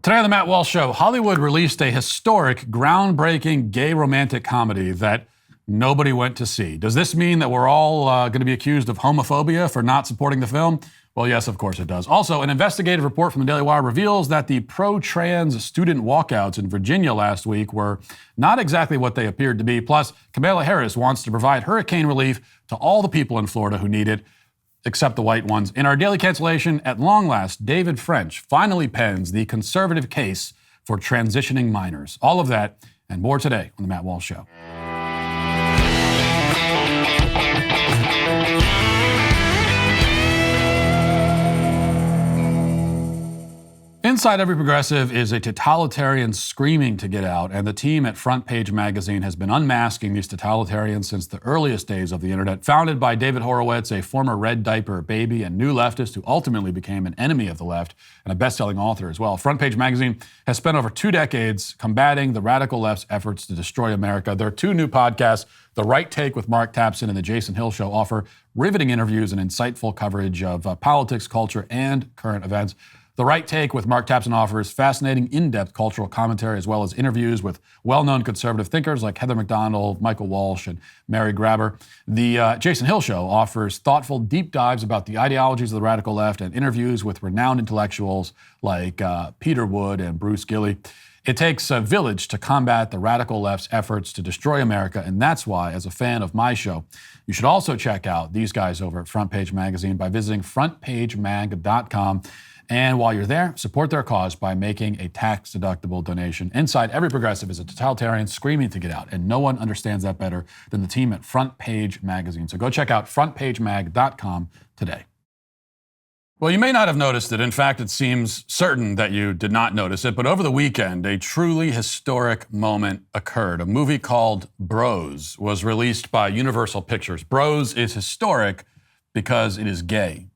Today on the Matt Walsh Show, Hollywood released a historic, groundbreaking gay romantic comedy that nobody went to see. Does this mean that we're all going to be accused of homophobia for not supporting the film? Well, yes, of course it does. Also, an investigative report from the Daily Wire reveals that the pro-trans student walkouts in Virginia last week were not exactly what they appeared to be. Plus, Kamala Harris wants to provide hurricane relief to all the people in Florida who need it, except the white ones. In our Daily Cancellation, at long last, David French finally pens the conservative case for transitioning minors. All of that and more today on the Matt Walsh Show. Inside every progressive is a totalitarian screaming to get out, and the team at Front Page Magazine has been unmasking these totalitarians since the earliest days of the internet. Founded by David Horowitz, a former red diaper baby and new leftist who ultimately became an enemy of the left and a best-selling author as well. Front Page Magazine has spent over 2 decades combating the radical left's efforts to destroy America. Their 2 new podcasts, The Right Take with Mark Tapson and The Jason Hill Show, offer riveting interviews and insightful coverage of politics, culture, and current events. The Right Take with Mark Tapson offers fascinating, in-depth cultural commentary as well as interviews with well-known conservative thinkers like Heather McDonald, Michael Walsh, and Mary Graber. The Jason Hill Show offers thoughtful, deep dives about the ideologies of the radical left and interviews with renowned intellectuals like Peter Wood and Bruce Gilley. It takes a village to combat the radical left's efforts to destroy America, and that's why, as a fan of my show, you should also check out these guys over at Front Page Magazine by visiting frontpagemag.com. And while you're there, support their cause by making a tax-deductible donation. Inside every progressive is a totalitarian screaming to get out, and no one understands that better than the team at Front Page Magazine. So go check out frontpagemag.com today. Well, you may not have noticed it. In fact, it seems certain that you did not notice it. But over the weekend, a truly historic moment occurred. A movie called Bros was released by Universal Pictures. Bros is historic because it is gay.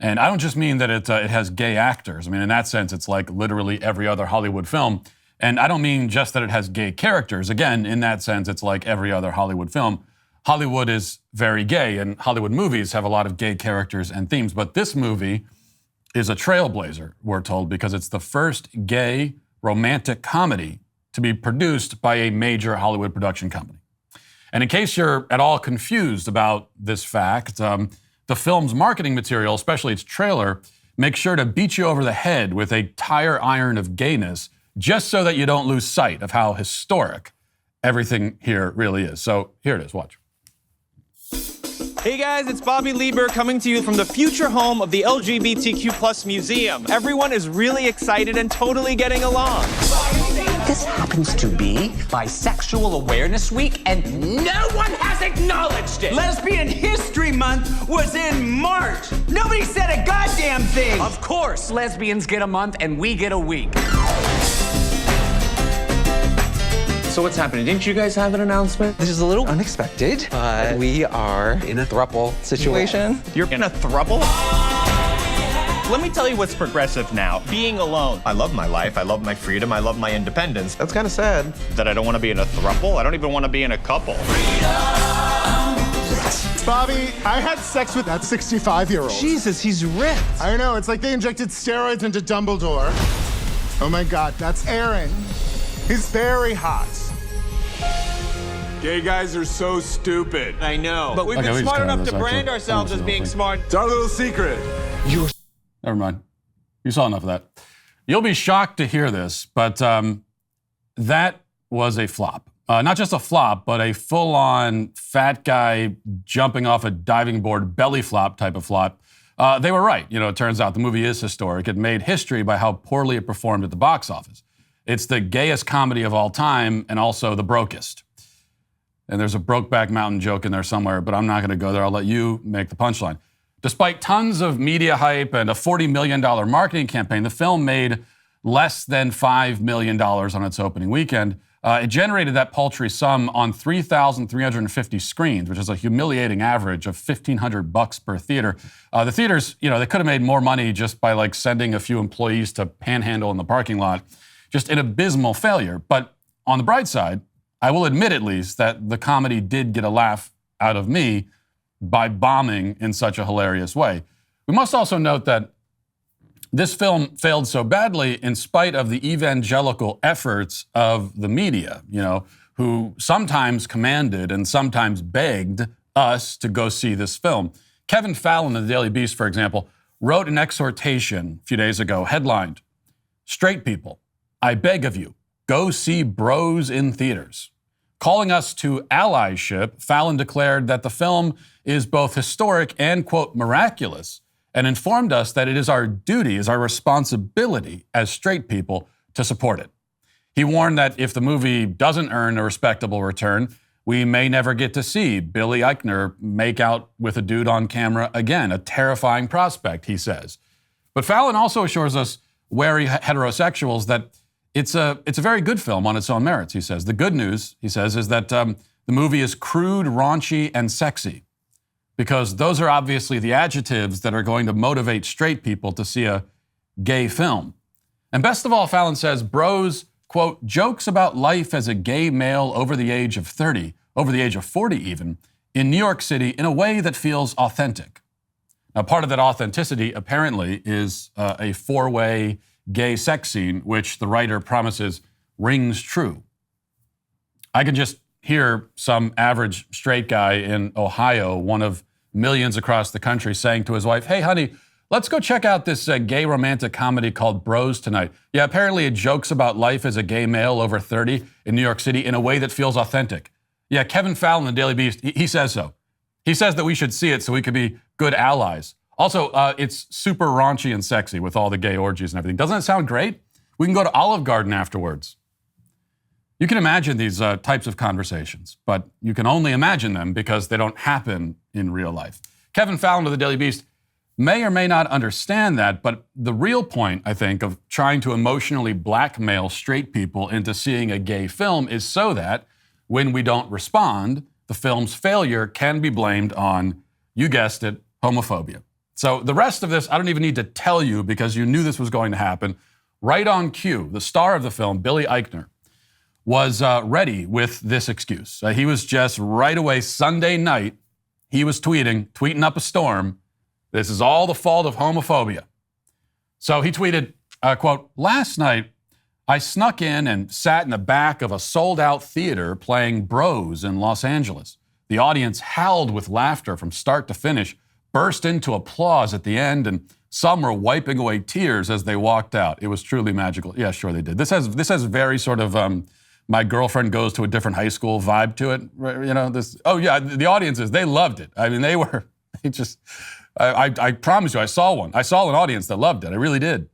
And I don't just mean that it has gay actors. I mean, in that sense, it's like literally every other Hollywood film. And I don't mean just that it has gay characters. Again, in that sense, it's like every other Hollywood film. Hollywood is very gay, and Hollywood movies have a lot of gay characters and themes. But this movie is a trailblazer, we're told, because it's the first gay romantic comedy to be produced by a major Hollywood production company. And in case you're at all confused about this fact, the film's marketing material, especially its trailer, makes sure to beat you over the head with a tire iron of gayness just so that you don't lose sight of how historic everything here really is. So here it is, watch. Hey guys, it's Bobby Lieber coming to you from the future home of the LGBTQ+ Museum. Everyone is really excited and totally getting along. This happens to be Bisexual Awareness Week, and no one has acknowledged it. Lesbian History Month was in March. Nobody said a goddamn thing. Of course, lesbians get a month and we get a week. So what's happening? Didn't you guys have an announcement? This is a little unexpected, but we are in a throuple situation. You're in a throuple? Let me tell you what's progressive now. Being alone. I love my life. I love my freedom. I love my independence. That's kind of sad. That I don't want to be in a throuple. I don't even want to be in a couple. Bobby, I had sex with that 65-year-old. Jesus, he's ripped. I know, it's like they injected steroids into Dumbledore. Oh my God, that's Aaron. He's very hot. Gay guys are so stupid. I know. But we've been smart enough to brand ourselves as being smart. It's our little secret. Never mind. You saw enough of that. You'll be shocked to hear this, but that was a flop. Not just a flop, but a full-on fat guy jumping off a diving board belly flop type of flop. They were right. You know, it turns out the movie is historic. It made history by how poorly it performed at the box office. It's the gayest comedy of all time and also the brokest. And there's a Brokeback Mountain joke in there somewhere, but I'm not going to go there. I'll let you make the punchline. Despite tons of media hype and a $40 million marketing campaign, the film made less than $5 million on its opening weekend. It generated that paltry sum on 3,350 screens, which is a humiliating average of $1,500 per theater. The theaters, you know, they could have made more money just by like sending a few employees to panhandle in the parking lot. Just an abysmal failure. But on the bright side, I will admit at least that the comedy did get a laugh out of me by bombing in such a hilarious way. We must also note that this film failed so badly in spite of the evangelical efforts of the media, who sometimes commanded and sometimes begged us to go see this film. Kevin Fallon of the Daily Beast, for example, wrote an exhortation a few days ago, headlined, "Straight people, I beg of you, go see Bros in theaters." Calling us to allyship, Fallon declared that the film is both historic and, quote, miraculous, and informed us that it is our duty, is our responsibility as straight people to support it. He warned that if the movie doesn't earn a respectable return, we may never get to see Billy Eichner make out with a dude on camera again, a terrifying prospect, he says. But Fallon also assures us, wary heterosexuals, that it's a very good film on its own merits, he says. The good news, he says, is that the movie is crude, raunchy, and sexy, because those are obviously the adjectives that are going to motivate straight people to see a gay film. And best of all, Fallon says, Bros, quote, jokes about life as a gay male over the age of 30, over the age of 40 even, in New York City in a way that feels authentic. Now, part of that authenticity, apparently, is a four-way gay sex scene, which the writer promises rings true. I can just hear some average straight guy in Ohio, one of millions across the country, saying to his wife, "Hey, honey, let's go check out this gay romantic comedy called Bros tonight. Yeah, apparently it jokes about life as a gay male over 30 in New York City in a way that feels authentic. Yeah, Kevin Fallon, the Daily Beast, he says so. He says that we should see it so we could be good allies. Also, it's super raunchy and sexy with all the gay orgies and everything. Doesn't it sound great? We can go to Olive Garden afterwards." You can imagine these types of conversations, but you can only imagine them because they don't happen in real life. Kevin Fallon of the Daily Beast may or may not understand that, but the real point, I think, of trying to emotionally blackmail straight people into seeing a gay film is so that when we don't respond, the film's failure can be blamed on, you guessed it, homophobia. So the rest of this, I don't even need to tell you because you knew this was going to happen. Right on cue, the star of the film, Billy Eichner, was ready with this excuse. He was just right away Sunday night, he was tweeting up a storm, "This is all the fault of homophobia." So he tweeted, quote, "Last night, I snuck in and sat in the back of a sold-out theater playing Bros in Los Angeles. The audience howled with laughter from start to finish, burst into applause at the end, and some were wiping away tears as they walked out. It was truly magical." Yeah, sure they did. This has very sort of my girlfriend goes to a different high school vibe to it. Oh yeah, the audiences, they loved it. I mean, I promise you, I saw one. I saw an audience that loved it. I really did.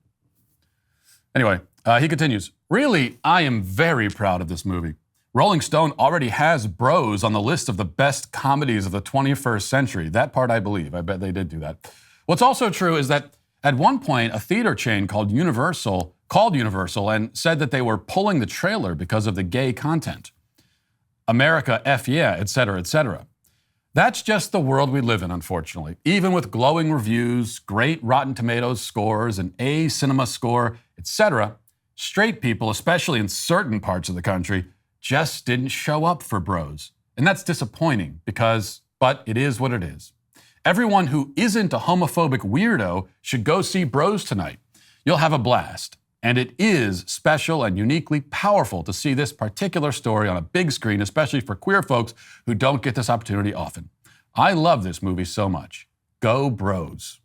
Anyway, he continues, "Really, I am very proud of this movie. Rolling Stone already has Bros on the list of the best comedies of the 21st century. That part I believe. I bet they did do that. What's also true is that at one point, a theater chain called Universal and said that they were pulling the trailer because of the gay content. America, F yeah, et cetera, et cetera. That's just the world we live in, unfortunately. Even with glowing reviews, great Rotten Tomatoes scores, an A cinema score, et cetera, straight people, especially in certain parts of the country, just didn't show up for Bros. And that's disappointing but it is what it is. Everyone who isn't a homophobic weirdo should go see Bros tonight. You'll have a blast. And it is special and uniquely powerful to see this particular story on a big screen, especially for queer folks who don't get this opportunity often. I love this movie so much. Go Bros."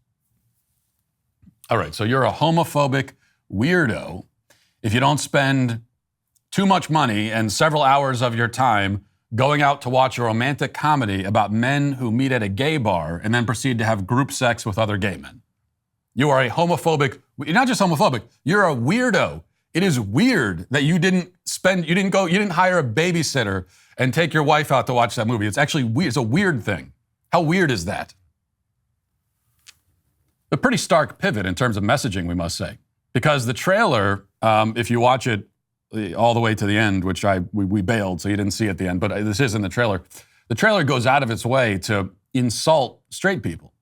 All right, so you're a homophobic weirdo if you don't spend too much money and several hours of your time going out to watch a romantic comedy about men who meet at a gay bar and then proceed to have group sex with other gay men. You are a homophobic, you're not just homophobic, you're a weirdo. It is weird that you didn't hire a babysitter and take your wife out to watch that movie. It's actually weird. It's a weird thing. How weird is that? A pretty stark pivot in terms of messaging, we must say. Because the trailer, if you watch it all the way to the end, which we bailed, so you didn't see at the end, but this is in the trailer. The trailer goes out of its way to insult straight people.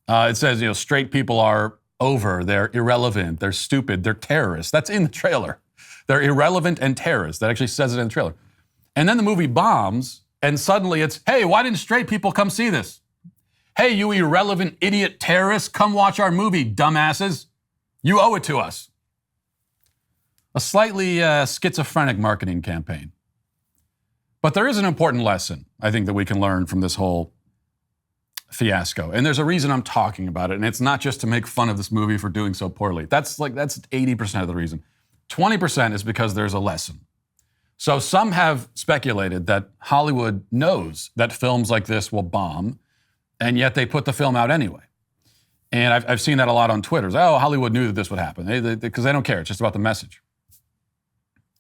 It says, straight people are over, they're irrelevant, they're stupid, they're terrorists. That's in the trailer. They're irrelevant and terrorists. That actually says it in the trailer. And then the movie bombs, and suddenly it's, hey, why didn't straight people come see this? Hey, you irrelevant idiot terrorists, come watch our movie, dumbasses. You owe it to us. A slightly schizophrenic marketing campaign. But there is an important lesson, I think, that we can learn from this whole fiasco. And there's a reason I'm talking about it. And it's not just to make fun of this movie for doing so poorly. That's 80% of the reason. 20% is because there's a lesson. So some have speculated that Hollywood knows that films like this will bomb, and yet they put the film out anyway. And I've seen that a lot on Twitter. Oh, Hollywood knew that this would happen because they don't care. It's just about the message.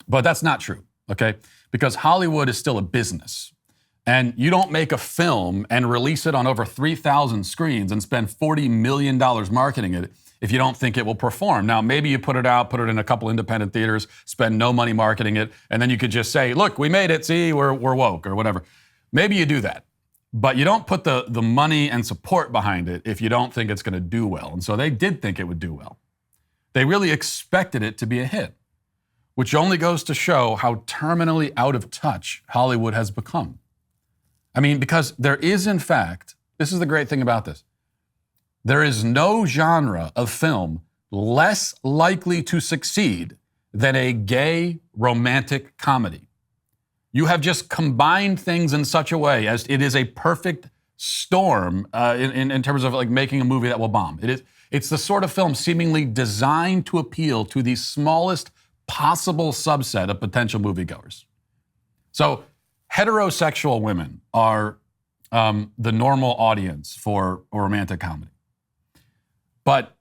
But that's not true, okay? Because Hollywood is still a business. And you don't make a film and release it on over 3,000 screens and spend $40 million marketing it if you don't think it will perform. Now, maybe you put it in a couple independent theaters, spend no money marketing it, and then you could just say, look, we made it, see, we're woke or whatever. Maybe you do that. But you don't put the money and support behind it if you don't think it's going to do well. And so they did think it would do well. They really expected it to be a hit, which only goes to show how terminally out of touch Hollywood has become. I mean, because there is, in fact, this is the great thing about this, there is no genre of film less likely to succeed than a gay romantic comedy. You have just combined things in such a way as it is a perfect storm in terms of like making a movie that will bomb. It's the sort of film seemingly designed to appeal to the smallest possible subset of potential moviegoers. So heterosexual women are the normal audience for a romantic comedy. But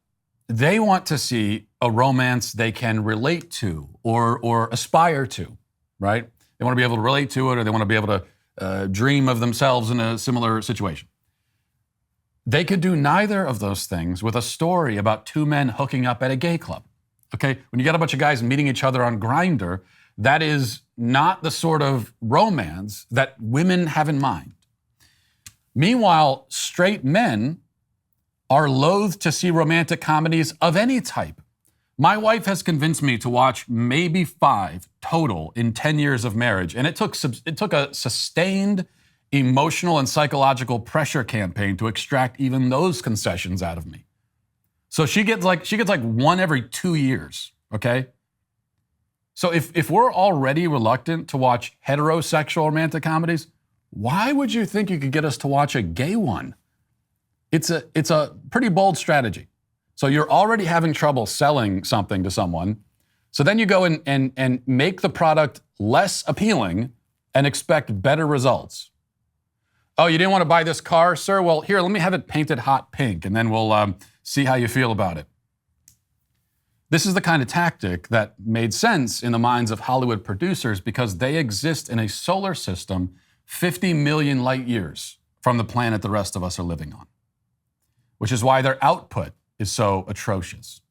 they want to see a romance they can relate to or aspire to, right? They want to be able to relate to it, or they want to be able to dream of themselves in a similar situation. They could do neither of those things with a story about two men hooking up at a gay club. Okay? When you get a bunch of guys meeting each other on Grindr, that is not the sort of romance that women have in mind. Meanwhile, straight men are loath to see romantic comedies of any type. My wife has convinced me to watch maybe 5 total in 10 years of marriage, and it took a sustained emotional and psychological pressure campaign to extract even those concessions out of me. So she gets like one every 2 years, okay? So if we're already reluctant to watch heterosexual romantic comedies, why would you think you could get us to watch a gay one? It's a pretty bold strategy. So you're already having trouble selling something to someone. So then you go and make the product less appealing and expect better results. Oh, you didn't want to buy this car, sir? Well, here, let me have it painted hot pink, and then we'll see how you feel about it. This is the kind of tactic that made sense in the minds of Hollywood producers because they exist in a solar system 50 million light years from the planet the rest of us are living on, which is why their output is so atrocious.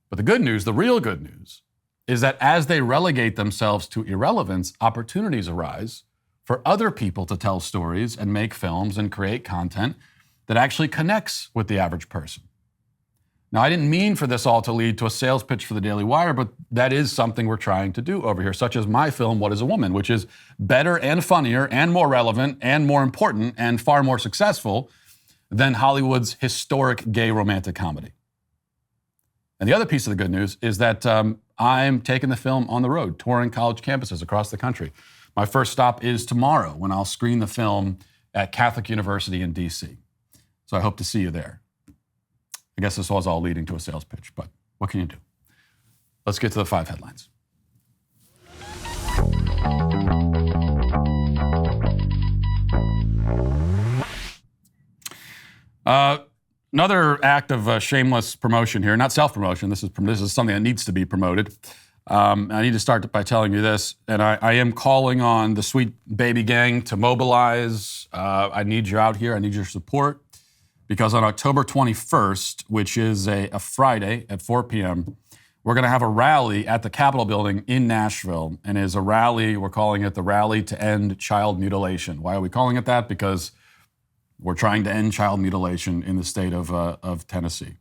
But the good news, the real good news, is that as they relegate themselves to irrelevance, opportunities arise for other people to tell stories and make films and create content that actually connects with the average person. Now, I didn't mean for this all to lead to a sales pitch for the Daily Wire, but that is something we're trying to do over here, such as my film, What is a Woman, which is better and funnier and more relevant and more important and far more successful than Hollywood's historic gay romantic comedy. And the other piece of the good news is that I'm taking the film on the road, touring college campuses across the country. My first stop is tomorrow when I'll screen the film at Catholic University in D.C. So I hope to see you there. I guess this was all leading to a sales pitch, but what can you do? Let's get to the 5 headlines. Another act of shameless promotion here, not self-promotion. This is something that needs to be promoted. I need to start by telling you this, and I am calling on the Sweet Baby Gang to mobilize. I need you out here. I need your support, because on October 21st, which is a Friday at 4 p.m., we're going to have a rally at the Capitol building in Nashville, and is a rally, we're calling it the Rally to End Child Mutilation. Why are we calling it that? Because we're trying to end child mutilation in the state of Tennessee,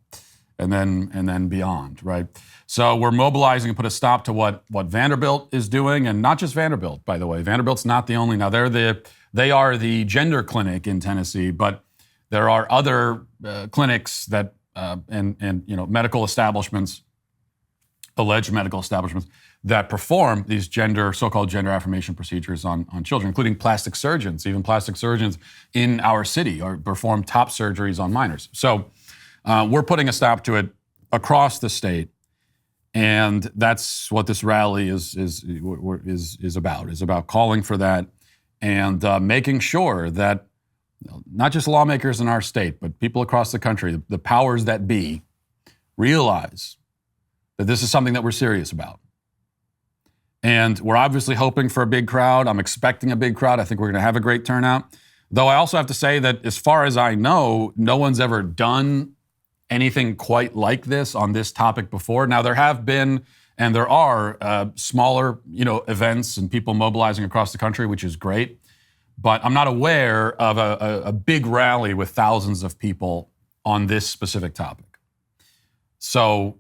and then beyond, right? So we're mobilizing to put a stop to what Vanderbilt is doing, and not just Vanderbilt, by the way. Vanderbilt's not the only. Now they are the gender clinic in Tennessee, but there are other clinics that and medical establishments, alleged medical establishments that perform these so-called gender affirmation procedures on children, including plastic surgeons. Even plastic surgeons in our city perform top surgeries on minors. So we're putting a stop to it across the state, and that's what this rally is about. Is about calling for that and making sure that not just lawmakers in our state, but people across the country, the powers that be, realize that this is something that we're serious about. And we're obviously hoping for a big crowd. I'm expecting a big crowd. I think we're going to have a great turnout. Though I also have to say that as far as I know, no one's ever done anything quite like this on this topic before. Now, there have been and there are smaller, events and people mobilizing across the country, which is great. But I'm not aware of a big rally with thousands of people on this specific topic. So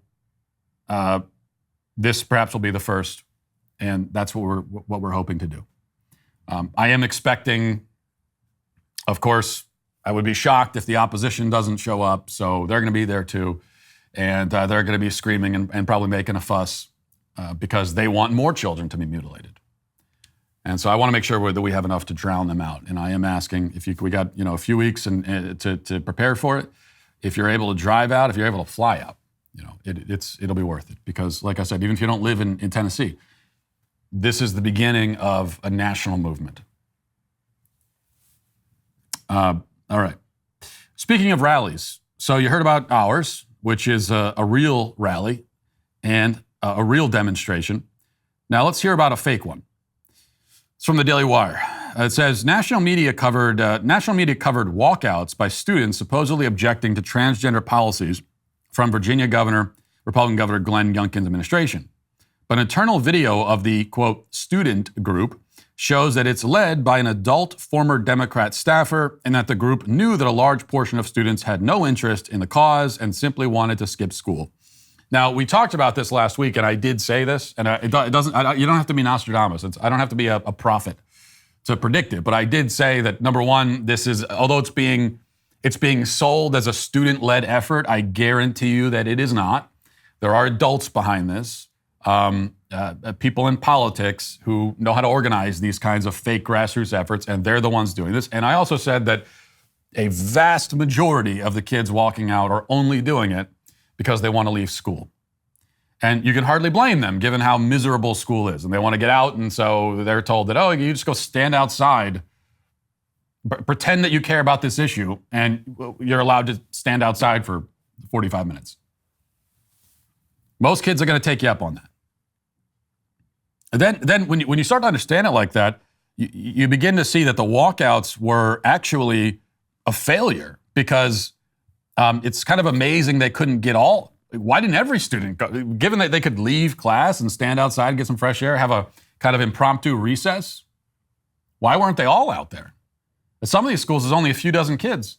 this perhaps will be the first. And that's what we're hoping to do. I am expecting, of course, I would be shocked if the opposition doesn't show up. So they're going to be there too, and they're going to be screaming and probably making a fuss because they want more children to be mutilated. And so I want to make sure that we have enough to drown them out. And I am asking if we got a few weeks to prepare for it. If you're able to drive out, if you're able to fly out, it'll be worth it. Because, like I said, even if you don't live in Tennessee, this is the beginning of a national movement. All right. Speaking of rallies, so you heard about ours, which is a real rally and a real demonstration. Now let's hear about a fake one. It's from the Daily Wire. It says national media covered walkouts by students supposedly objecting to transgender policies from Virginia Republican Governor Glenn Youngkin's administration. But an internal video of the, quote, student group shows that it's led by an adult former Democrat staffer and that the group knew that a large portion of students had no interest in the cause and simply wanted to skip school. Now, we talked about this last week, and I did say this, and you don't have to be Nostradamus. I don't have to be a prophet to predict it, but I did say that, number one, this is, although it's being sold as a student-led effort, I guarantee you that it is not. There are adults behind this. People in politics who know how to organize these kinds of fake grassroots efforts, and they're the ones doing this. And I also said that a vast majority of the kids walking out are only doing it because they want to leave school. And you can hardly blame them, given how miserable school is. And they want to get out, and so they're told that, oh, you just go stand outside, pretend that you care about this issue, and you're allowed to stand outside for 45 minutes. Most kids are going to take you up on that. And then when you start to understand it like that, you begin to see that the walkouts were actually a failure because it's kind of amazing they couldn't get all. Why didn't every student go? Given that they could leave class and stand outside and get some fresh air, have a kind of impromptu recess, why weren't they all out there? At some of these schools, there's only a few dozen kids.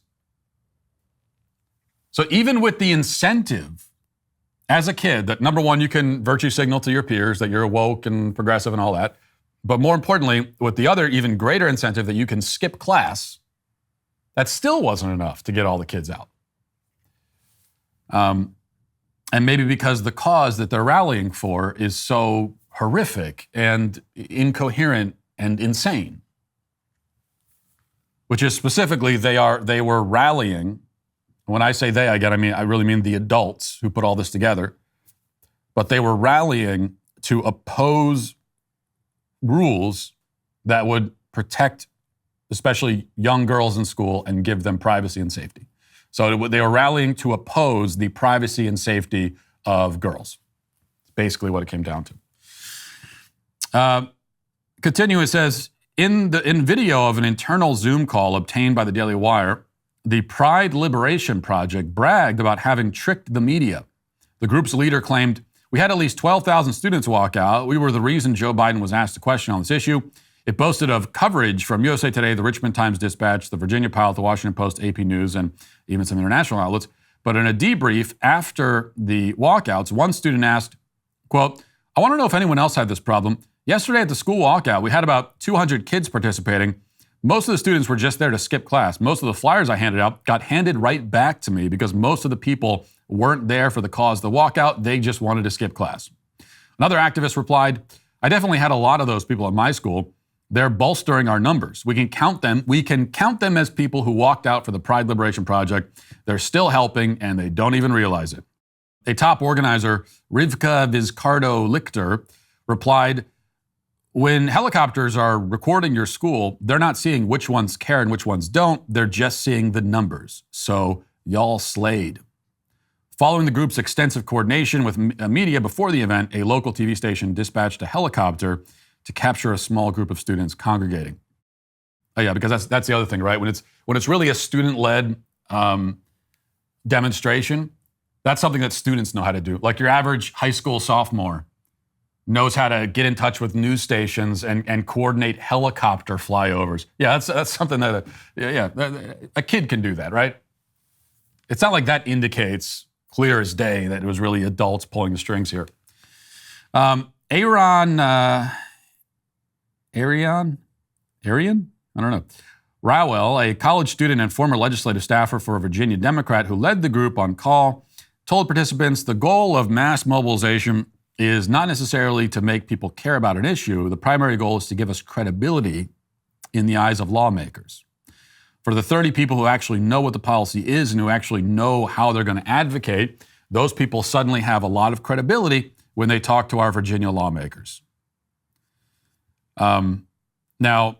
So even with the incentive as a kid, that number one, you can virtue signal to your peers that you're woke and progressive and all that. But more importantly, with the other even greater incentive that you can skip class, that still wasn't enough to get all the kids out. And maybe because the cause that they're rallying for is so horrific and incoherent and insane. Which is specifically, they were rallying. When I say they, I really mean the adults who put all this together. But they were rallying to oppose rules that would protect especially young girls in school and give them privacy and safety. So they were rallying to oppose the privacy and safety of girls. It's basically what it came down to. Continue, it says, in video of an internal Zoom call obtained by the Daily Wire, the Pride Liberation Project bragged about having tricked the media. The group's leader claimed, "We had at least 12,000 students walk out. We were the reason Joe Biden was asked a question on this issue." It boasted of coverage from USA Today, the Richmond Times-Dispatch, the Virginia Pilot, the Washington Post, AP News, and even some international outlets. But in a debrief after the walkouts, one student asked, quote, "I want to know if anyone else had this problem. Yesterday at the school walkout, we had about 200 kids participating, Most of the students were just there to skip class. Most of the flyers I handed out got handed right back to me because most of the people weren't there for the cause of the walkout. They just wanted to skip class. Another activist replied, I definitely had a lot of those people at my school. They're bolstering our numbers. We can count them. We can count them as people who walked out for the Pride Liberation Project. They're still helping, and they don't even realize it. A top organizer, Rivka Vizcardo-Lichter, replied, when helicopters are recording your school, they're not seeing which ones care and which ones don't. They're just seeing the numbers. So y'all slayed. Following the group's extensive coordination with media before the event, a local TV station dispatched a helicopter to capture a small group of students congregating. Oh yeah, because that's the other thing, right? When it's really a student-led demonstration, that's something that students know how to do. Like your average high school sophomore knows how to get in touch with news stations and coordinate helicopter flyovers. Yeah, that's something that a kid can do that, right? It's not like that indicates clear as day that it was really adults pulling the strings here. Arian? I don't know. Rowell, a college student and former legislative staffer for a Virginia Democrat who led the group on call, told participants the goal of mass mobilization is not necessarily to make people care about an issue. The primary goal is to give us credibility in the eyes of lawmakers. For the 30 people who actually know what the policy is and who actually know how they're going to advocate, those people suddenly have a lot of credibility when they talk to our Virginia lawmakers. Now,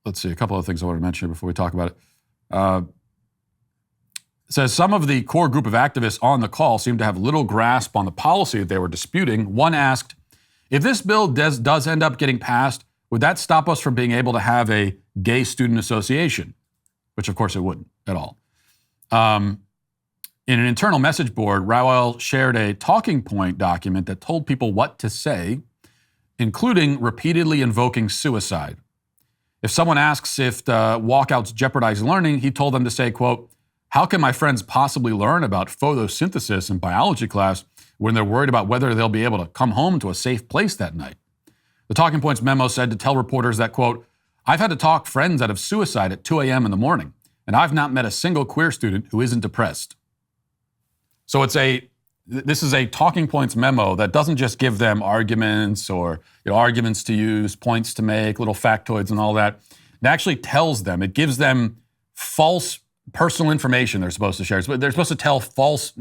let's see, a couple of things I want to mention before we talk about it. It says some of the core group of activists on the call seemed to have little grasp on the policy that they were disputing. One asked, if this bill does end up getting passed, would that stop us from being able to have a gay student association? Which, of course, it wouldn't at all. In an internal message board, Rowell shared a talking point document that told people what to say, including repeatedly invoking suicide. If someone asks if the walkouts jeopardize learning, he told them to say, quote, how can my friends possibly learn about photosynthesis in biology class when they're worried about whether they'll be able to come home to a safe place that night? The Talking Points memo said to tell reporters that, quote, I've had to talk friends out of suicide at 2 a.m. in the morning, and I've not met a single queer student who isn't depressed. So this is a Talking Points memo that doesn't just give them arguments or arguments to use, points to make, little factoids and all that. It actually tells them, it gives them false personal information they're supposed to share. They're supposed to tell false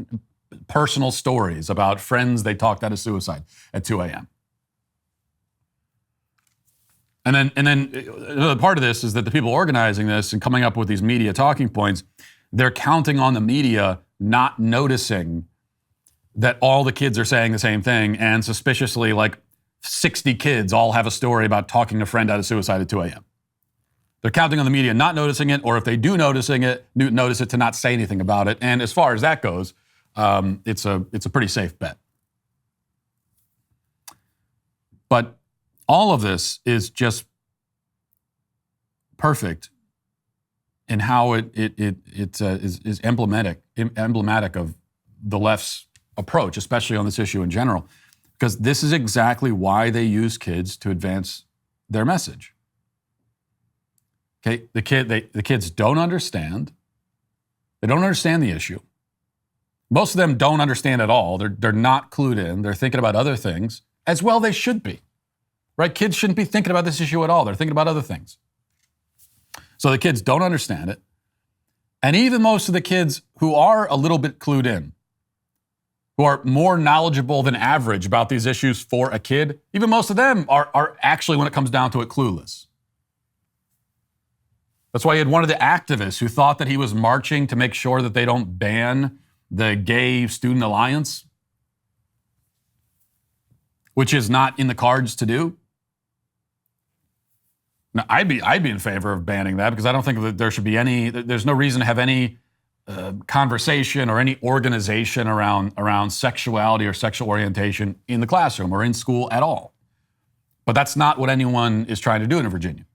personal stories about friends they talked out of suicide at 2 a.m. And then another part of this is that the people organizing this and coming up with these media talking points, they're counting on the media not noticing that all the kids are saying the same thing, and suspiciously like 60 kids all have a story about talking a friend out of suicide at 2 a.m. They're counting on the media not noticing it, or if they do notice it to not say anything about it. And as far as that goes, it's a pretty safe bet. But all of this is just perfect in how it is emblematic of the left's approach, especially on this issue in general, because this is exactly why they use kids to advance their message. Okay, the kids don't understand. They don't understand the issue. Most of them don't understand at all. They're not clued in. They're thinking about other things, as well they should be. Right? Kids shouldn't be thinking about this issue at all. They're thinking about other things. So the kids don't understand it. And even most of the kids who are a little bit clued in, who are more knowledgeable than average about these issues for a kid, even most of them are actually, when it comes down to it, clueless. That's why you had one of the activists who thought that he was marching to make sure that they don't ban the Gay Student Alliance, which is not in the cards to do. Now, I'd be in favor of banning that because I don't think that there should be there's no reason to have any conversation or any organization around sexuality or sexual orientation in the classroom or in school at all. But that's not what anyone is trying to do in Virginia.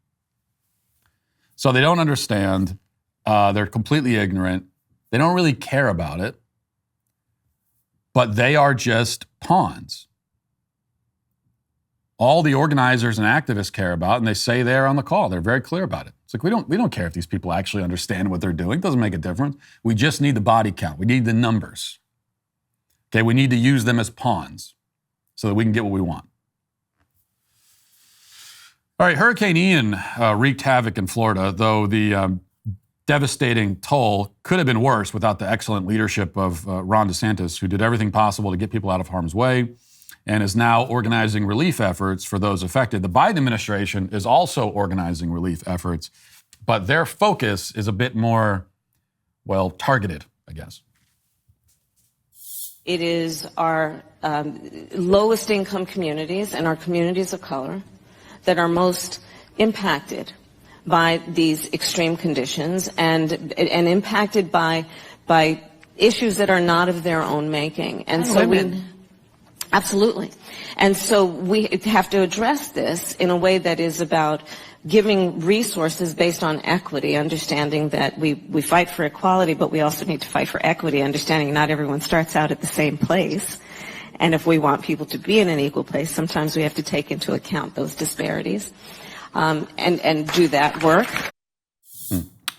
So they don't understand. They're completely ignorant. They don't really care about it. But they are just pawns. all the organizers and activists care about, and they say there on the call. They're very clear about it. It's like, we don't care if these people actually understand what they're doing. It doesn't make a difference. We just need the body count. We need the numbers. Okay, we need to use them as pawns so that we can get what we want. All right, Hurricane Ian wreaked havoc in Florida, though the devastating toll could have been worse without the excellent leadership of Ron DeSantis, who did everything possible to get people out of harm's way and is now organizing relief efforts for those affected. The Biden administration is also organizing relief efforts, but their focus is a bit more, well, targeted, I guess. It is our lowest income communities and our communities of color that are most impacted by these extreme conditions and impacted by issues that are not of their own making. And so absolutely. And so we have to address this in a way that is about giving resources based on equity, understanding that we fight for equality, but we also need to fight for equity, understanding not everyone starts out at the same place. And if we want people to be in an equal place, sometimes we have to take into account those disparities and do that work.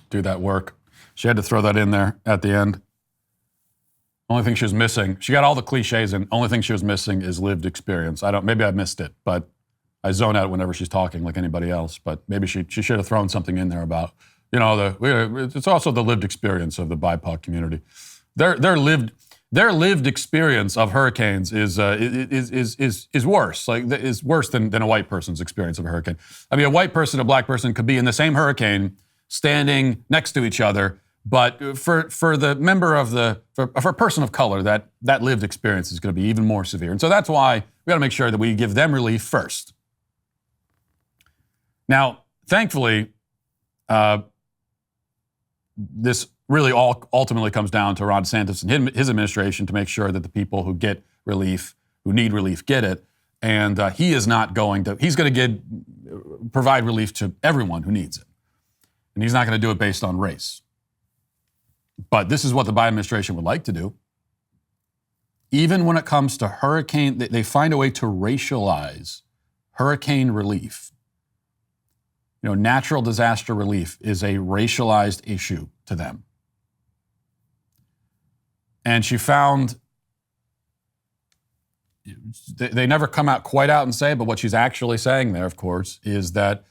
Do that work. She had to throw that in there at the end. Only thing she was missing, she got all the cliches in. Only thing she was missing is lived experience. Maybe I missed it, but I zone out whenever she's talking like anybody else. But maybe she should have thrown something in there about, it's also the lived experience of the BIPOC community. Their lived experience of hurricanes is worse. Is worse than a white person's experience of a hurricane. I mean, a white person, a black person could be in the same hurricane, standing next to each other. But for the member for a person of color, that lived experience is going to be even more severe. And so that's why we got to make sure that we give them relief first. Now, thankfully, this really ultimately comes down to Ron DeSantis and his administration to make sure that the people who get relief, who need relief, get it. And he is not going to, he's going to provide relief to everyone who needs it. And he's not going to do it based on race. But this is what the Biden administration would like to do. Even when it comes to hurricane, they find a way to racialize hurricane relief. Natural disaster relief is a racialized issue to them. And she found, they never come out quite out and say, but what she's actually saying there, of course, is that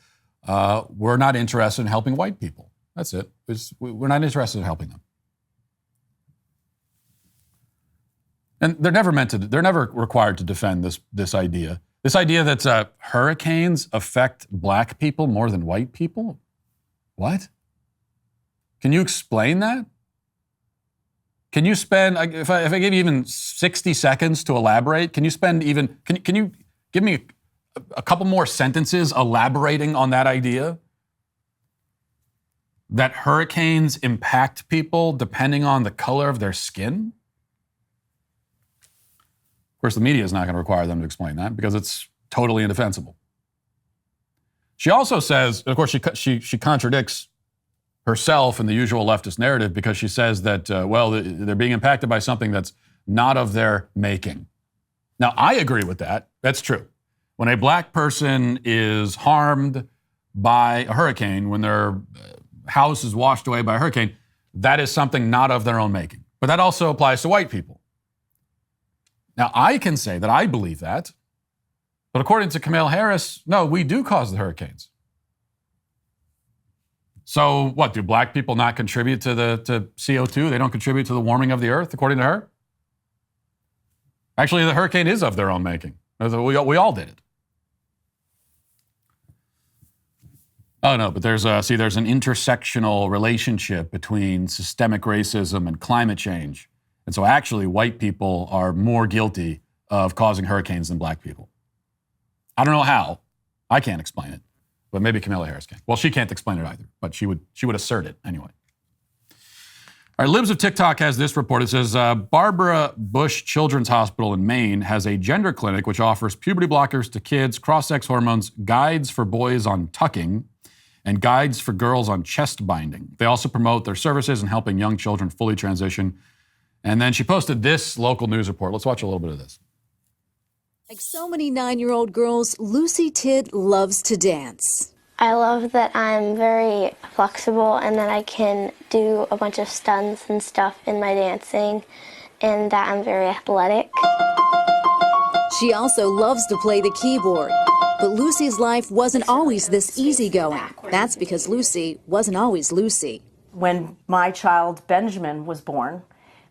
we're not interested in helping white people. That's it. We're not interested in helping them. And they're never required to defend this idea. This idea that hurricanes affect black people more than white people? What? Can you explain that? Can you spend, if I give you even 60 seconds to elaborate, can you give me a couple more sentences elaborating on that idea? That hurricanes impact people depending on the color of their skin? Of course, the media is not going to require them to explain that because it's totally indefensible. She also says, of course, she contradicts herself in the usual leftist narrative because she says that, they're being impacted by something that's not of their making. Now, I agree with that. That's true. When a black person is harmed by a hurricane, when their house is washed away by a hurricane, that is something not of their own making. But that also applies to white people. Now, I can say that I believe that, but according to Kamala Harris, no, we do cause the hurricanes. So what, do black people not contribute to CO2? They don't contribute to the warming of the earth, according to her? Actually, the hurricane is of their own making. We all did it. Oh, no, but there's an intersectional relationship between systemic racism and climate change. And so actually, white people are more guilty of causing hurricanes than black people. I don't know how. I can't explain it. But maybe Kamala Harris can. Well, she can't explain it either, but she would assert it anyway. All right, Libs of TikTok has this report. It says, Barbara Bush Children's Hospital in Maine has a gender clinic which offers puberty blockers to kids, cross-sex hormones, guides for boys on tucking, and guides for girls on chest binding. They also promote their services in helping young children fully transition. And then she posted this local news report. Let's watch a little bit of this. Like so many 9-year-old girls, Lucy Tidd loves to dance. I love that I'm very flexible and that I can do a bunch of stunts and stuff in my dancing, and that I'm very athletic. She also loves to play the keyboard. But Lucy's life wasn't always this easygoing. That's because Lucy wasn't always Lucy. When my child Benjamin was born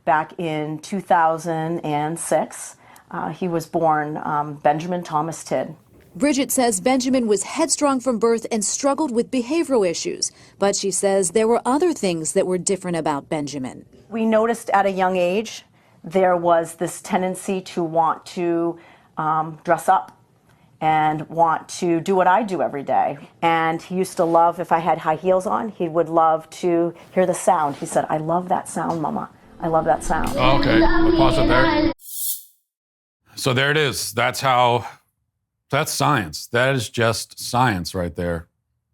back in 2006, he was born Benjamin Thomas Tidd. Bridget says Benjamin was headstrong from birth and struggled with behavioral issues. But she says there were other things that were different about Benjamin. We noticed at a young age there was this tendency to want to dress up and want to do what I do every day. And he used to love, if I had high heels on, he would love to hear the sound. He said, "I love that sound, Mama. I love that sound." Okay, I'll pause it there. So there it is. That's science. That is just science right there,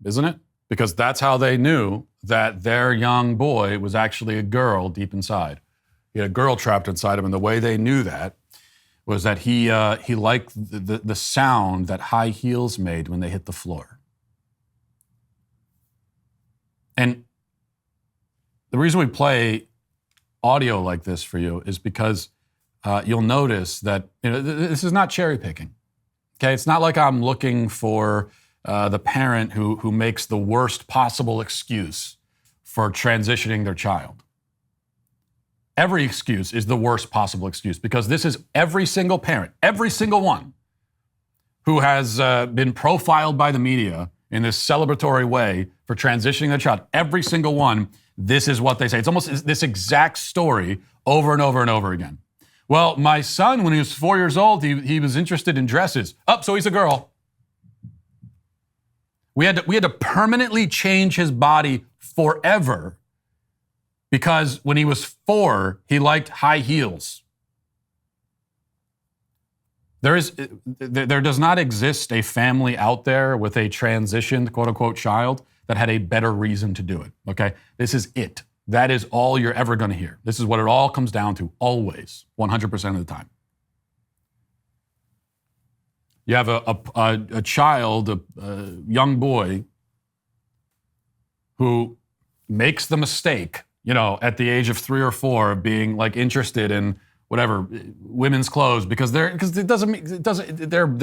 isn't it? Because that's how they knew that their young boy was actually a girl deep inside. He had a girl trapped inside him, and the way they knew that was that he liked the sound that high heels made when they hit the floor. And the reason we play audio like this for you is because you'll notice that this is not cherry picking. Okay, it's not like I'm looking for the parent who makes the worst possible excuse for transitioning their child. Every excuse is the worst possible excuse because this is every single parent, every single one who has been profiled by the media in this celebratory way for transitioning their child. Every single one, this is what they say. It's almost this exact story over and over and over again. Well, my son, when he was 4 years old, he was interested in dresses. So he's a girl. We had to permanently change his body forever because when he was 4, he liked high heels. There does not exist a family out there with a transitioned, quote unquote, child that had a better reason to do it, okay? This is it. That is all you're ever gonna hear. This is what it all comes down to, always, 100% of the time. You have a child, a young boy, who makes the mistake, at the age of 3 or 4, of being like interested in whatever women's clothes because they're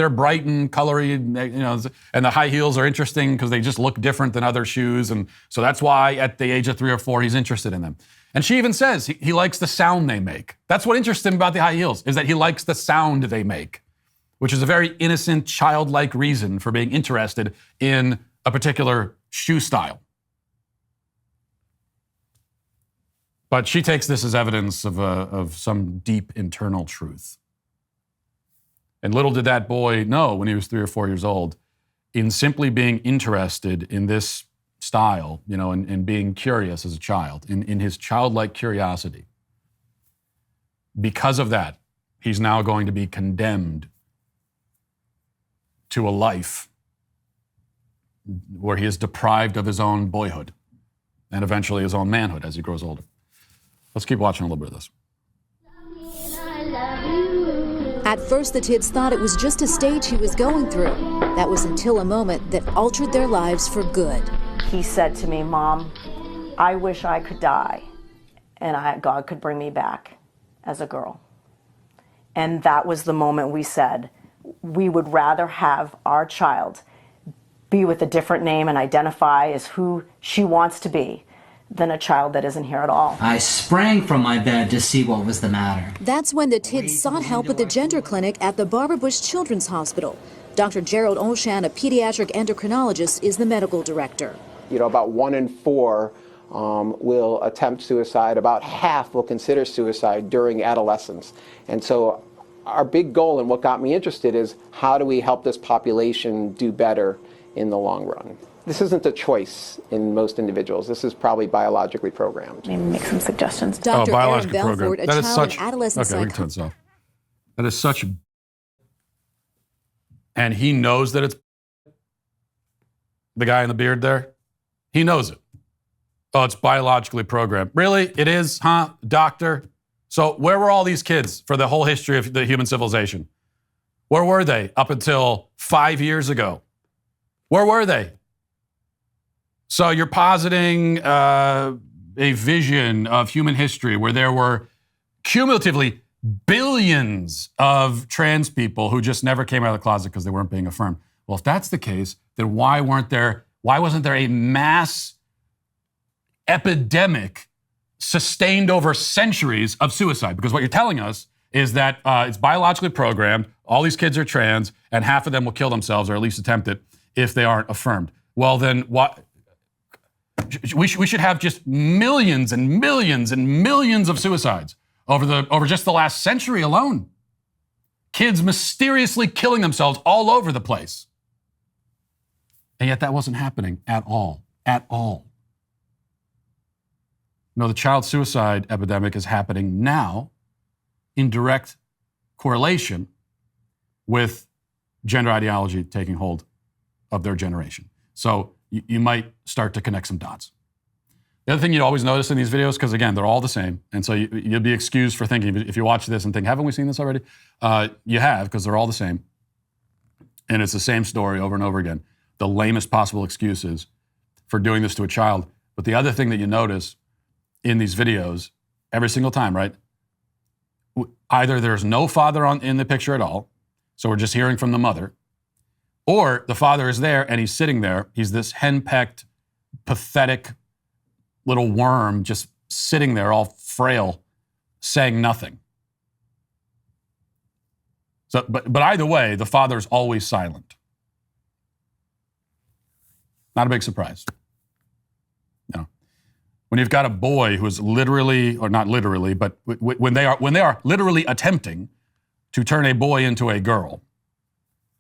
bright and colory, and the high heels are interesting because they just look different than other shoes, and so that's why at the age of 3 or 4 he's interested in them. And she even says he likes the sound they make. That's what interests him about the high heels, is that he likes the sound they make, which is a very innocent, childlike reason for being interested in a particular shoe style. But she takes this as evidence of some deep internal truth. And little did that boy know when he was 3 or 4 years old, in simply being interested in this style, and being curious as a child, in his childlike curiosity. Because of that, he's now going to be condemned to a life where he is deprived of his own boyhood and eventually his own manhood as he grows older. Let's keep watching a little bit of this. At first, the Tidds thought it was just a stage he was going through. That was until a moment that altered their lives for good. He said to me, "Mom, I wish I could die and God could bring me back as a girl." And that was the moment we said, we would rather have our child be with a different name and identify as who she wants to be than a child that isn't here at all. I sprang from my bed to see what was the matter. That's when the Tidds sought help at the gender clinic at the Barbara Bush Children's Hospital. Dr. Gerald Olshan, a pediatric endocrinologist, is the medical director. About 1 in 4 will attempt suicide. About half will consider suicide during adolescence. And so our big goal and what got me interested is how do we help this population do better in the long run? This isn't a choice in most individuals. This is probably biologically programmed. Maybe make some suggestions. Dr. Biologically Aaron Belford, programmed. a child and adolescent Okay, we can turn this off. That is such. And he knows that it's the guy in the beard there. He knows it. Oh, it's biologically programmed. Really? It is, huh, doctor? So where were all these kids for the whole history of the human civilization? Where were they up until 5 years ago? Where were they? So you're positing a vision of human history where there were cumulatively billions of trans people who just never came out of the closet because they weren't being affirmed. Well, if that's the case, then why wasn't there a mass epidemic sustained over centuries of suicide? Because what you're telling us is that it's biologically programmed, all these kids are trans, and half of them will kill themselves or at least attempt it if they aren't affirmed. Well, then what? We should have just millions and millions and millions of suicides over just the last century alone. Kids mysteriously killing themselves all over the place. And yet that wasn't happening at all. At all. No, the child suicide epidemic is happening now in direct correlation with gender ideology taking hold of their generation. So you might start to connect some dots. The other thing you'd always notice in these videos, because again, they're all the same, and so you'd be excused for thinking, if you watch this and think, haven't we seen this already? You have, because they're all the same. And it's the same story over and over again. The lamest possible excuses for doing this to a child. But the other thing that you notice in these videos, every single time, right? Either there's no father in the picture at all, so we're just hearing from the mother, or the father is there and he's sitting there. He's this henpecked, pathetic little worm just sitting there all frail, saying nothing. So, but either way, the father's always silent. Not a big surprise. No. When you've got a boy who is literally, or not literally, but when they are literally attempting to turn a boy into a girl,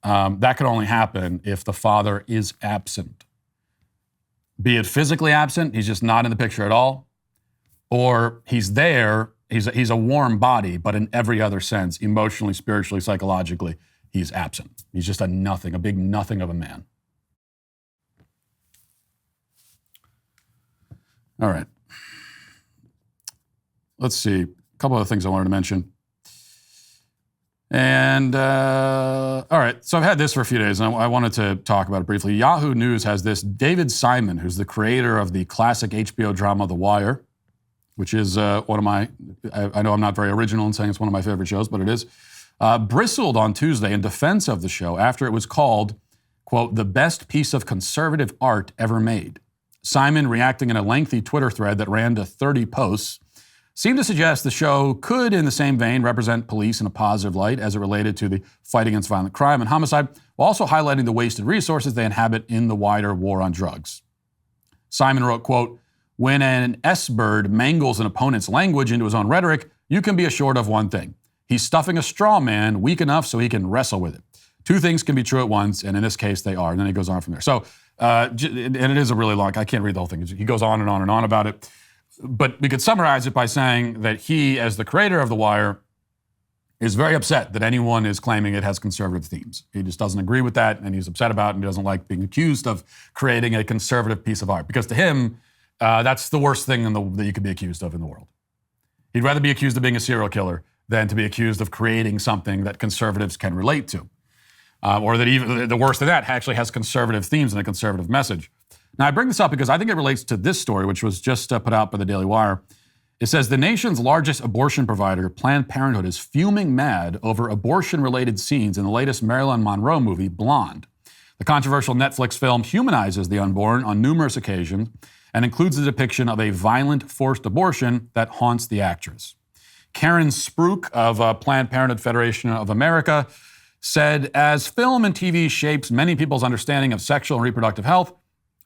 that can only happen if the father is absent. Be it physically absent, he's just not in the picture at all, or he's there, he's a warm body, but in every other sense, emotionally, spiritually, psychologically, he's absent. He's just a big nothing of a man. All right. Let's see. A couple other things I wanted to mention. And, all right, so I've had this for a few days, and I wanted to talk about it briefly. Yahoo News has this David Simon, who's the creator of the classic HBO drama The Wire, which is one of my, I know I'm not very original in saying it's one of my favorite shows, but it is, bristled on Tuesday in defense of the show after it was called, quote, the best piece of conservative art ever made. Simon, reacting in a lengthy Twitter thread that ran to 30 posts, seemed to suggest the show could, in the same vein, represent police in a positive light as it related to the fight against violent crime and homicide, while also highlighting the wasted resources they inhabit in the wider war on drugs. Simon wrote, quote, when an S-bird mangles an opponent's language into his own rhetoric, you can be assured of one thing. He's stuffing a straw man weak enough so he can wrestle with it. Two things can be true at once, and in this case, they are. And then he goes on from there. So, and it is a really long, I can't read the whole thing. He goes on and on and on about it. But we could summarize it by saying that he, as the creator of The Wire, is very upset that anyone is claiming it has conservative themes. He just doesn't agree with that, and he's upset about it, and he doesn't like being accused of creating a conservative piece of art. Because to him, that's the worst thing that you could be accused of in the world. He'd rather be accused of being a serial killer than to be accused of creating something that conservatives can relate to. Or that even the worst of that actually has conservative themes and a conservative message. Now, I bring this up because I think it relates to this story, which was just put out by the Daily Wire. It says the nation's largest abortion provider, Planned Parenthood, is fuming mad over abortion-related scenes in the latest Marilyn Monroe movie, Blonde. The controversial Netflix film humanizes the unborn on numerous occasions and includes a depiction of a violent, forced abortion that haunts the actress. Karen Spruik of Planned Parenthood Federation of America said, as film and TV shapes many people's understanding of sexual and reproductive health,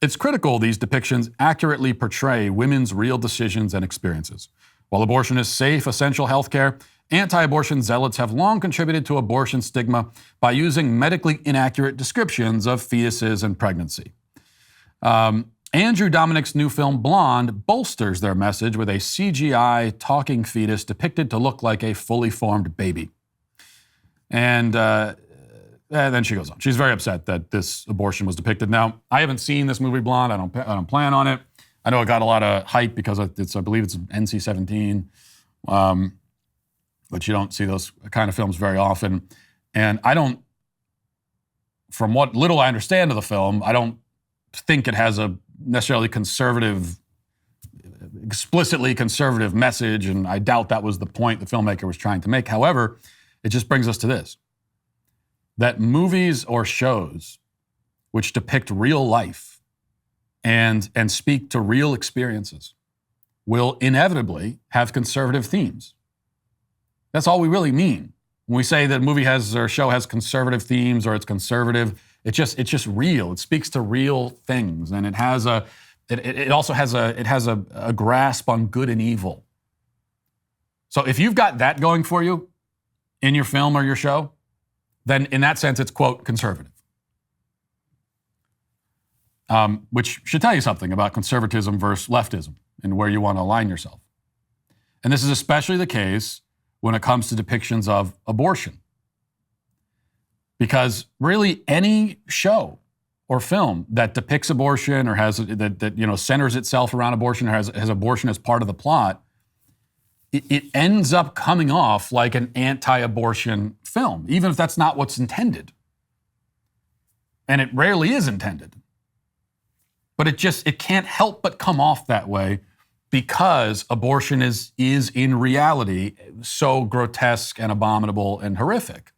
it's critical these depictions accurately portray women's real decisions and experiences. While abortion is safe, essential health care, anti-abortion zealots have long contributed to abortion stigma by using medically inaccurate descriptions of fetuses and pregnancy. Andrew Dominik's new film Blonde bolsters their message with a CGI talking fetus depicted to look like a fully formed baby. And then she goes on. She's very upset that this abortion was depicted. Now, I haven't seen this movie Blonde. I don't plan on it. I know it got a lot of hype because I believe it's NC-17, but you don't see those kind of films very often. And from what little I understand of the film, I don't think it has a necessarily explicitly conservative message, and I doubt that was the point the filmmaker was trying to make. However, it just brings us to this, that movies or shows which depict real life and speak to real experiences will inevitably have conservative themes. That's all we really mean. When we say that a movie or a show has conservative themes or it's conservative, it's just real. It speaks to real things, and it also has a grasp on good and evil. So if you've got that going for you in your film or your show, then in that sense it's, quote, conservative. Which should tell you something about conservatism versus leftism and where you want to align yourself. And this is especially the case when it comes to depictions of abortion. Because really any show or film that depicts abortion or centers itself around abortion or has abortion as part of the plot, it ends up coming off like an anti-abortion film, even if that's not what's intended. And it rarely is intended. But it can't help but come off that way because abortion is in reality so grotesque and abominable and horrific.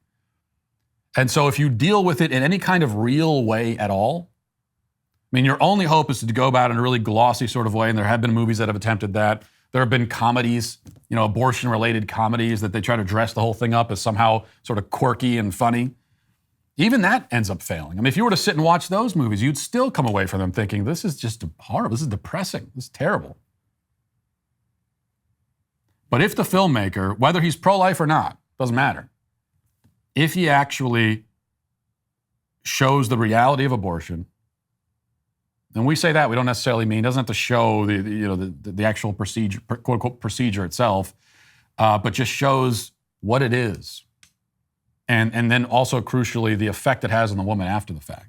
And so if you deal with it in any kind of real way at all, I mean, your only hope is to go about it in a really glossy sort of way, and there have been movies that have attempted that. There have been comedies, abortion-related comedies that they try to dress the whole thing up as somehow sort of quirky and funny. Even that ends up failing. I mean, if you were to sit and watch those movies, you'd still come away from them thinking, this is just horrible, this is depressing, this is terrible. But if the filmmaker, whether he's pro-life or not, doesn't matter, if he actually shows the reality of abortion, and we say that, we don't necessarily mean, doesn't have to show the actual procedure, quote unquote, procedure itself, but just shows what it is. And then also, crucially, the effect it has on the woman after the fact.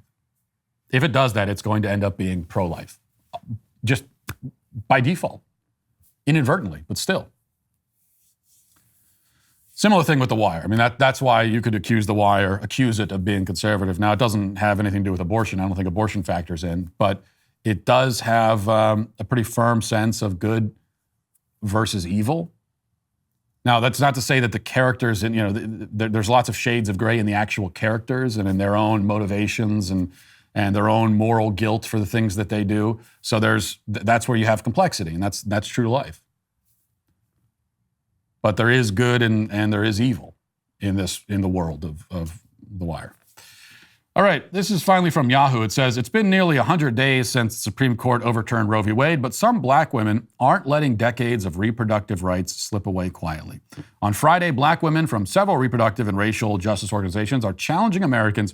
If it does that, it's going to end up being pro-life. Just by default. Inadvertently, but still. Similar thing with The Wire. I mean, that's why you could accuse The Wire, accuse it of being conservative. Now, it doesn't have anything to do with abortion. I don't think abortion factors in. But it does have a pretty firm sense of good versus evil. Now, that's not to say that the characters, there's lots of shades of gray in the actual characters and in their own motivations and their own moral guilt for the things that they do. So that's where you have complexity, and that's true to life. But there is good and there is evil in the world of The Wire. All right, this is finally from Yahoo. It says, it's been nearly 100 days since the Supreme Court overturned Roe v. Wade, but some black women aren't letting decades of reproductive rights slip away quietly. On Friday, black women from several reproductive and racial justice organizations are challenging Americans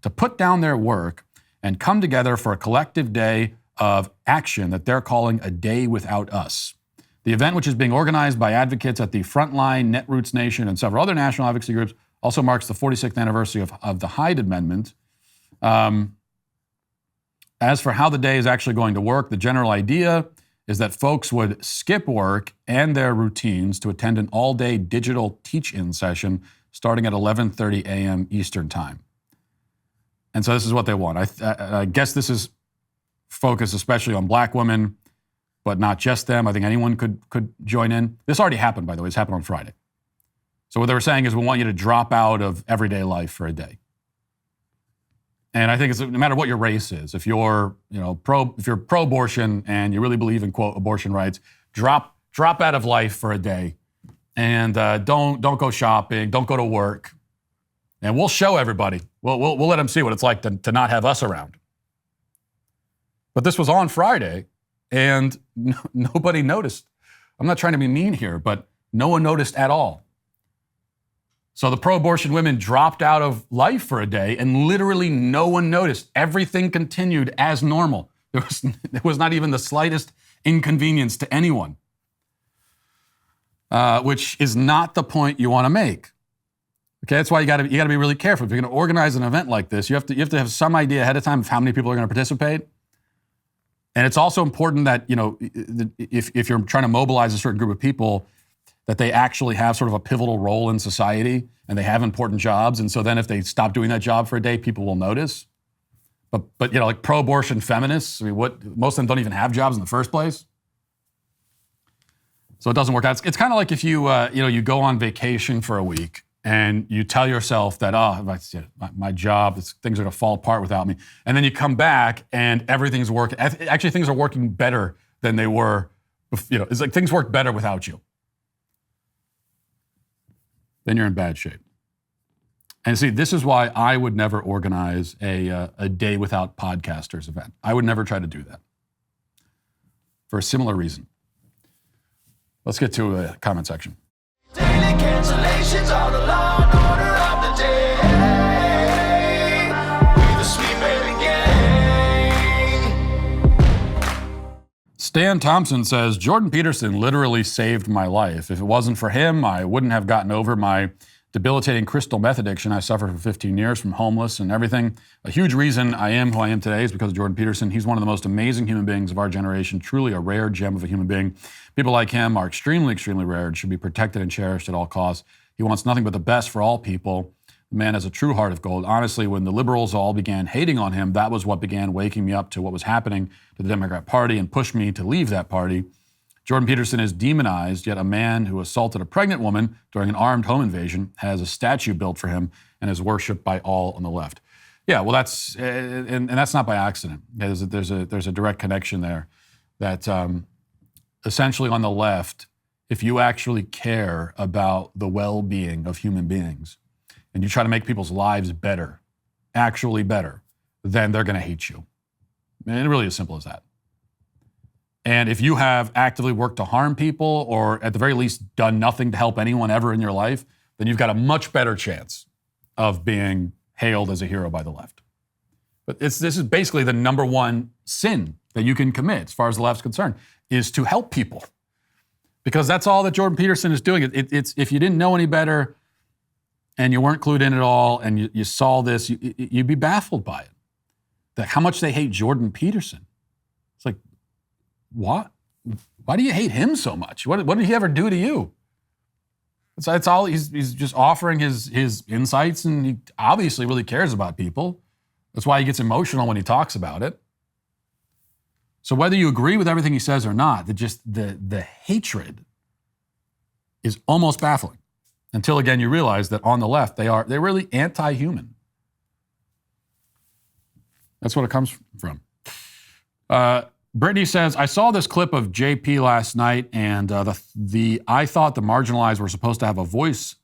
to put down their work and come together for a collective day of action that they're calling a Day Without Us. The event, which is being organized by advocates at the Frontline, Netroots Nation, and several other national advocacy groups, also marks the 46th anniversary of the Hyde Amendment. As for how the day is actually going to work, the general idea is that folks would skip work and their routines to attend an all-day digital teach-in session starting at 11:30 a.m. Eastern Time. And so this is what they want. I guess this is focused especially on black women, but not just them. I think anyone could join in. This already happened, by the way. This happened on Friday. So what they were saying is we want you to drop out of everyday life for a day. And I think it's no matter what your race is, if you're pro-abortion and you really believe in, quote, abortion rights, drop out of life for a day and don't go shopping, don't go to work, and we'll show everybody. We'll let them see what it's like to not have us around. But this was on Friday, and nobody noticed. I'm not trying to be mean here, but no one noticed at all. So the pro-abortion women dropped out of life for a day, and literally no one noticed. Everything continued as normal. There was not even the slightest inconvenience to anyone, which is not the point you want to make. Okay, that's why you got to be really careful. If you're going to organize an event like this, you have to have some idea ahead of time of how many people are going to participate. And it's also important that if you're trying to mobilize a certain group of people, that they actually have sort of a pivotal role in society and they have important jobs. And so then if they stop doing that job for a day, people will notice. But like pro-abortion feminists, I mean, most of them don't even have jobs in the first place. So it doesn't work out. It's kind of like if you you go on vacation for a week and you tell yourself that, my job, things are going to fall apart without me. And then you come back and everything's working. Actually, things are working better than they were. It's like things work better without you. Then you're in bad shape. And see, this is why I would never organize a day without podcasters event. I would never try to do that for a similar reason. Let's get to a comment section. Daily cancellations are the law and order of the day. We the sweet baby gang. Stan Thompson says, Jordan Peterson literally saved my life. If it wasn't for him, I wouldn't have gotten over my debilitating crystal meth addiction I suffered for 15 years from homeless and everything. A huge reason I am who I am today is because of Jordan Peterson. He's one of the most amazing human beings of our generation, truly a rare gem of a human being. People like him are extremely, extremely rare and should be protected and cherished at all costs. He wants nothing but the best for all people. The man has a true heart of gold. Honestly, when the liberals all began hating on him, that was what began waking me up to what was happening to the Democrat Party and pushed me to leave that party. Jordan Peterson is demonized, yet a man who assaulted a pregnant woman during an armed home invasion has a statue built for him and is worshipped by all on the left. Yeah, well, that's and that's not by accident. There's a direct connection there that essentially on the left, if you actually care about the well-being of human beings and you try to make people's lives better, actually better, then they're going to hate you. And it really is simple as that. And if you have actively worked to harm people or at the very least done nothing to help anyone ever in your life, then you've got a much better chance of being hailed as a hero by the left. But this is basically the number one sin that you can commit as far as the left's concerned, is to help people. Because that's all that Jordan Peterson is doing. It's if you didn't know any better and you weren't clued in at all and you saw this, you'd be baffled by it. That how much they hate Jordan Peterson. It's like, what? Why do you hate him so much? What did he ever do to you? It's all he's just offering his insights, and he obviously really cares about people. That's why he gets emotional when he talks about it. So whether you agree with everything he says or not, the hatred is almost baffling. Until again you realize that on the left they're really anti-human. That's what it comes from. Brittany says, I saw this clip of JP last night, and I thought the marginalized were supposed to have a voice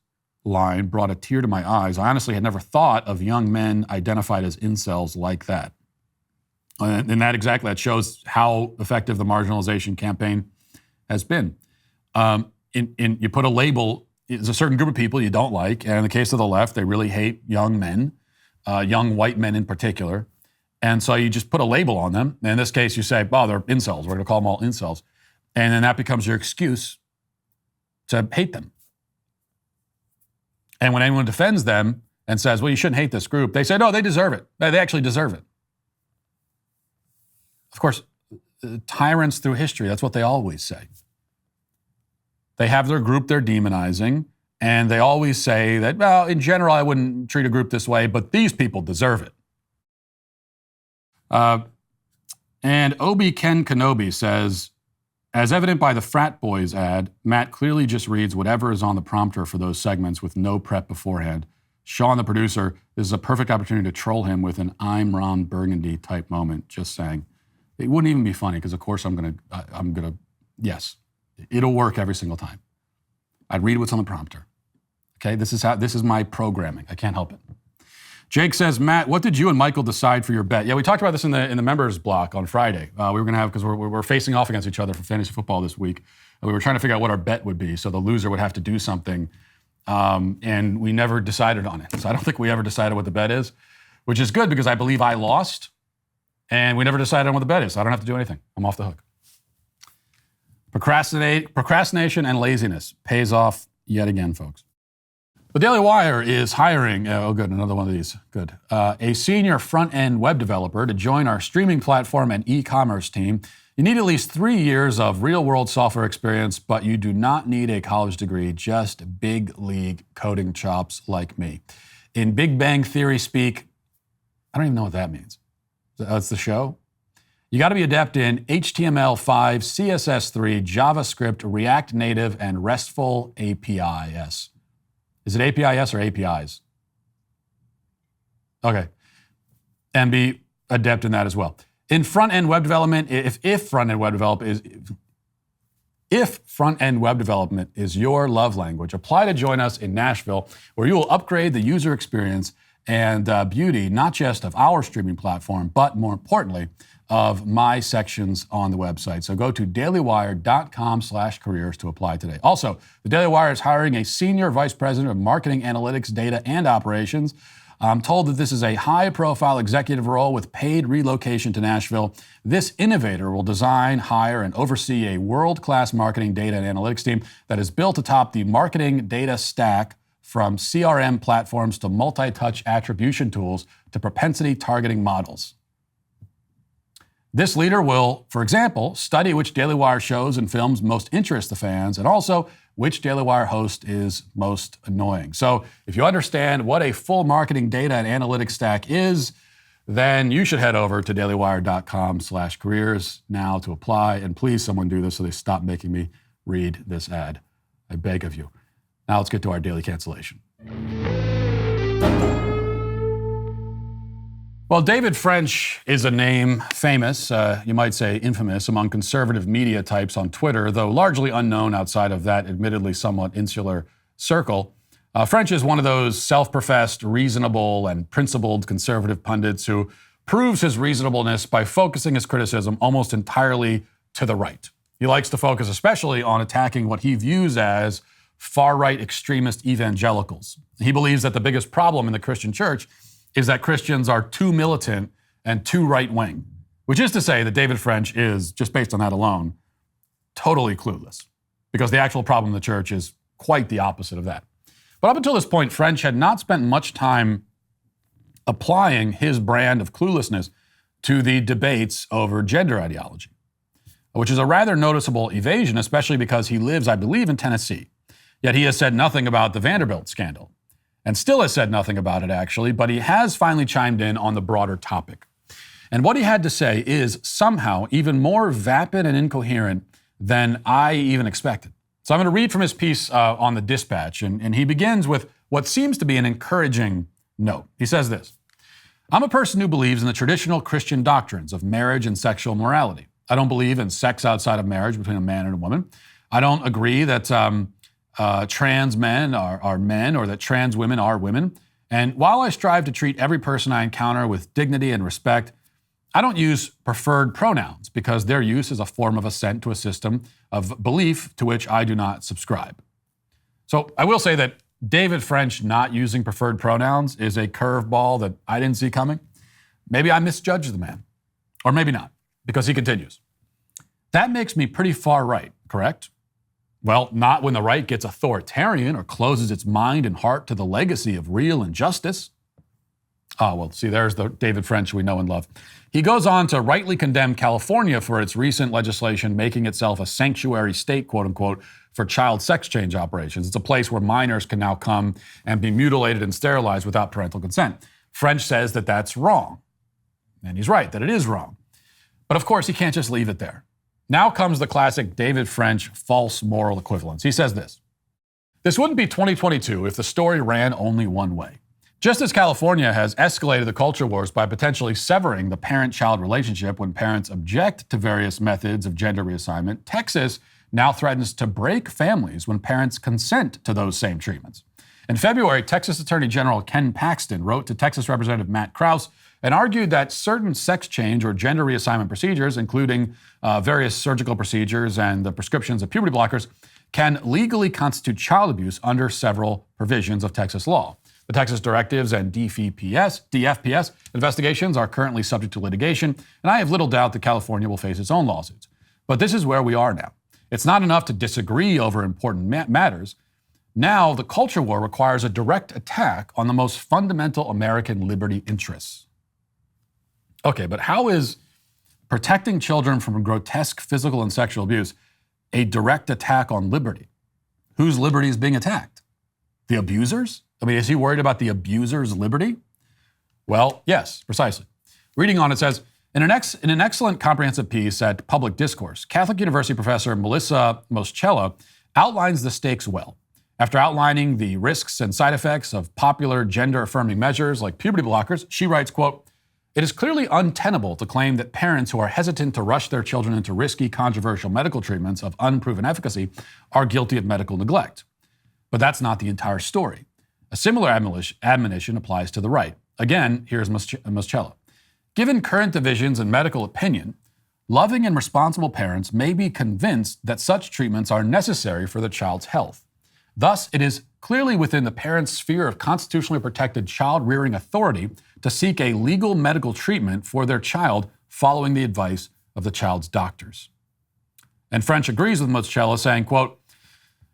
line brought a tear to my eyes. I honestly had never thought of young men identified as incels like that. And that shows how effective the marginalization campaign has been. You put a label, there's a certain group of people you don't like, and in the case of the left, they really hate young men, young white men in particular. And so you just put a label on them. And in this case, you say, oh, they're incels. We're going to call them all incels. And then that becomes your excuse to hate them. And when anyone defends them and says, well, you shouldn't hate this group, they say, no, they deserve it. They actually deserve it. Of course, tyrants through history, that's what they always say. They have their group they're demonizing, and they always say that, well, in general, I wouldn't treat a group this way, but these people deserve it. And Obi Ken Kenobi says, as evident by the Frat Boys ad, Matt clearly just reads whatever is on the prompter for those segments with no prep beforehand. Sean, the producer, this is a perfect opportunity to troll him with an I'm Ron Burgundy type moment, just saying. It wouldn't even be funny because, of course, yes, it'll work every single time. I'd read what's on the prompter. Okay, this is my programming. I can't help it. Jake says, Matt, what did you and Michael decide for your bet? Yeah, we talked about this in the members block on Friday. We were going to have, because we're facing off against each other for fantasy football this week. And we were trying to figure out what our bet would be. So the loser would have to do something. And we never decided on it. So I don't think we ever decided what the bet is, which is good because I believe I lost. And we never decided on what the bet is. So I don't have to do anything. I'm off the hook. Procrastination and laziness pays off yet again, folks. The Daily Wire is hiring, another one of these, a senior front-end web developer to join our streaming platform and e-commerce team. You need at least 3 years of real-world software experience, but you do not need a college degree, just big league coding chops like me. In Big Bang Theory speak, I don't even know what that means. That's the show? You got to be adept in HTML5, CSS3, JavaScript, React Native, and RESTful APIs. Is it APIs or APIs? Okay. And be adept in that as well. In front-end web development, if front-end web development is your love language, apply to join us in Nashville, where you will upgrade the user experience and beauty, not just of our streaming platform, but more importantly, of my sections on the website. So go to dailywire.com/careers to apply today. Also, the Daily Wire is hiring a senior vice president of marketing, analytics, data, and operations. I'm told that this is a high-profile executive role with paid relocation to Nashville. This innovator will design, hire, and oversee a world-class marketing, data, and analytics team that is built atop the marketing data stack, from CRM platforms to multi-touch attribution tools to propensity targeting models. This leader will, for example, study which Daily Wire shows and films most interest the fans, and also which Daily Wire host is most annoying. So if you understand what a full marketing data and analytics stack is, then you should head over to dailywire.com/careers now to apply. And please, someone do this so they stop making me read this ad. I beg of you. Now let's get to our daily cancellation. Well, David French is a name famous, you might say infamous, among conservative media types on Twitter, though largely unknown outside of that admittedly somewhat insular circle. French is one of those self-professed, reasonable, and principled conservative pundits who proves his reasonableness by focusing his criticism almost entirely to the right. He likes to focus especially on attacking what he views as far-right extremist evangelicals. He believes that the biggest problem in the Christian church is that Christians are too militant and too right-wing, which is to say that David French is, just based on that alone, totally clueless, because the actual problem in the church is quite the opposite of that. But up until this point, French had not spent much time applying his brand of cluelessness to the debates over gender ideology, which is a rather noticeable evasion, especially because he lives, I believe, in Tennessee. Yet he has said nothing about the Vanderbilt scandal, and still has said nothing about it, actually, but he has finally chimed in on the broader topic. And what he had to say is somehow even more vapid and incoherent than I even expected. So I'm going to read from his piece on the Dispatch, and he begins with what seems to be an encouraging note. He says this: I'm a person who believes in the traditional Christian doctrines of marriage and sexual morality. I don't believe in sex outside of marriage between a man and a woman. I don't agree that trans men are men, or that trans women are women. And while I strive to treat every person I encounter with dignity and respect, I don't use preferred pronouns because their use is a form of assent to a system of belief to which I do not subscribe. So I will say that David French not using preferred pronouns is a curveball that I didn't see coming. Maybe I misjudged the man, or maybe not, because he continues. That makes me pretty far right, correct? Well, not when the right gets authoritarian or closes its mind and heart to the legacy of real injustice. Oh, well, see, there's the David French we know and love. He goes on to rightly condemn California for its recent legislation making itself a sanctuary state, quote unquote, for child sex change operations. It's a place where minors can now come and be mutilated and sterilized without parental consent. French says that that's wrong. And he's right, that it is wrong. But of course, he can't just leave it there. Now comes the classic David French false moral equivalence. He says this: this wouldn't be 2022 if the story ran only one way. Just as California has escalated the culture wars by potentially severing the parent-child relationship when parents object to various methods of gender reassignment, Texas now threatens to break families when parents consent to those same treatments. In February, Texas Attorney General Ken Paxton wrote to Texas Representative Matt Krause and argued that certain sex change or gender reassignment procedures, including various surgical procedures and the prescriptions of puberty blockers, can legally constitute child abuse under several provisions of Texas law. The Texas directives and DFPS investigations are currently subject to litigation, and I have little doubt that California will face its own lawsuits. But this is where we are now. It's not enough to disagree over important matters. Now, the culture war requires a direct attack on the most fundamental American liberty interests. Okay, but how is protecting children from grotesque physical and sexual abuse, a direct attack on liberty. Whose liberty is being attacked? The abusers? I mean, is he worried about the abuser's liberty? Well, yes, precisely. Reading on, it says, in an excellent comprehensive piece at Public Discourse, Catholic University professor Melissa Moschella outlines the stakes well. After outlining the risks and side effects of popular gender-affirming measures like puberty blockers, she writes, quote, "It is clearly untenable to claim that parents who are hesitant to rush their children into risky, controversial medical treatments of unproven efficacy are guilty of medical neglect. But that's not the entire story. A similar admonition applies to the right. Again, here's Moschella. Given current divisions in medical opinion, loving and responsible parents may be convinced that such treatments are necessary for the child's health. Thus, it is clearly within the parent's sphere of constitutionally protected child-rearing authority to seek a legal medical treatment for their child following the advice of the child's doctors." And French agrees with Moschella, saying, quote,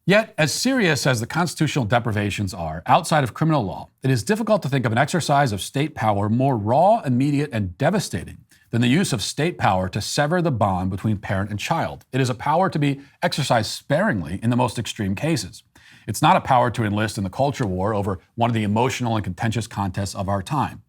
"Yet, as serious as the constitutional deprivations are outside of criminal law, it is difficult to think of an exercise of state power more raw, immediate, and devastating than the use of state power to sever the bond between parent and child. It is a power to be exercised sparingly in the most extreme cases. It's not a power to enlist in the culture war over one of the emotional and contentious contests of our time.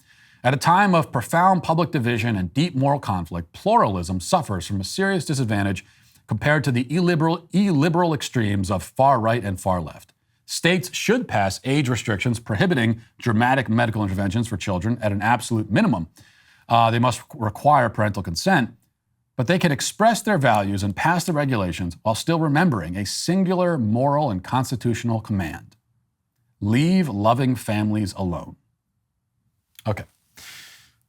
At a time of profound public division and deep moral conflict, pluralism suffers from a serious disadvantage compared to the illiberal extremes of far right and far left. States should pass age restrictions prohibiting dramatic medical interventions for children at an absolute minimum. They must require parental consent, but they can express their values and pass the regulations while still remembering a singular moral and constitutional command. Leave loving families alone." Okay.